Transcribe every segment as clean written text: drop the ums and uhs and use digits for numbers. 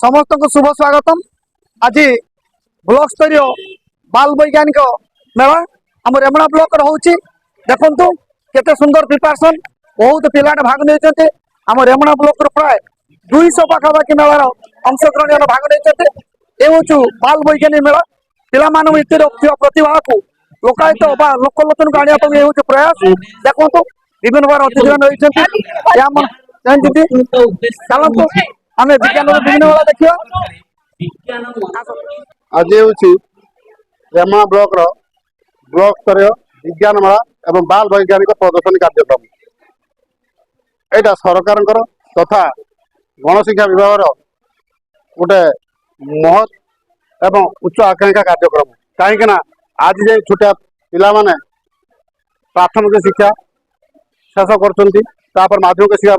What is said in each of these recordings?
समस्त को शुभ स्वागतम। आज ब्लॉक स्तरीय बाल वैज्ञानिक मेला आम रेमुणा ब्लॉक रोचे। देखु केते सुंदर प्रिपारेसन, बहुत पिला भाग नहीं। आम रेमुणा ब्लॉक प्राय 200 पाखापाखि मेलार अंशग्रहण भाग नहीं। ये हूँ बाल वैज्ञानिक मेला। पिला प्रतिभा को लोकायत लोकलोचन को आने प्रयास। देखो विभिन्न प्रकार अतिथि चलतु आम विज्ञान विभिन्न मेला देखा। आज हूँ रेमुणा ब्लॉक ब्लॉक स्तरीय विज्ञान मेला एवं बाल वैज्ञानिक प्रदर्शनी कार्यक्रम। यहाँ सरकार तथा गणशिक्षा विभाग गोटे महत् एवं उच्च आकांक्षा कार्यक्रम। कहीं आज जाए छोटिया पिला माने प्राथमिक शिक्षा शेष कर माध्यमिक शिक्षा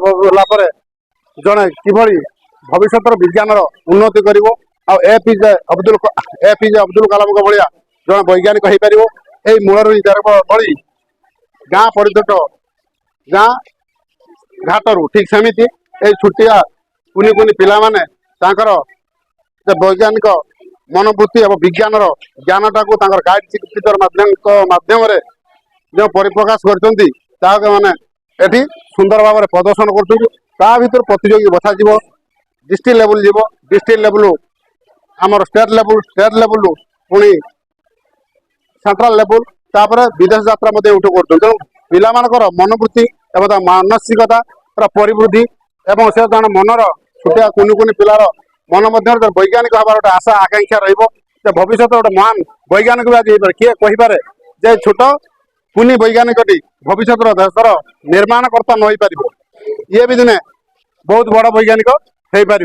जड़े किभली भविष्य विज्ञान उन्नति कर एपीजे अब्दुल कलाम भाया जड़े वैज्ञानिक हो पार। यही मूल भली गाँ परिदृष्ट गाँ घाटू ठीक सेमती यही छुटिया कुनि कुनि पिला माने वैज्ञानिक मनोवृत्ति और विज्ञान ज्ञानटा को गाइड टीचर माध्यम जो परिप्रकाश कर सुंदर भाव में प्रदर्शन कर प्रतियोगी बसा डिस्ट्रिक्ट लेवल जीव डिस्ट्रिक्ट लेवल आमर स्टेट लेवल पुणी सेंट्रल लेवल तापर विदेश यात्रा तेणु पिला मनोवृत्ति एवं मानसिकता परिवृद्धि एवं से जन मनर छुटिया कुनि कुनि पिलार मन वैज्ञानिक हमार गोटे आशा आकांक्षा भविष्य गोटे महान वैज्ञानिक भी आज किए कहीपे जे छोट कुनि वैज्ञानिक भविष्य देशर निर्माणकर्ता न हो पार। ये भी दिने बहुत बड़ वैज्ञानिक हो पार।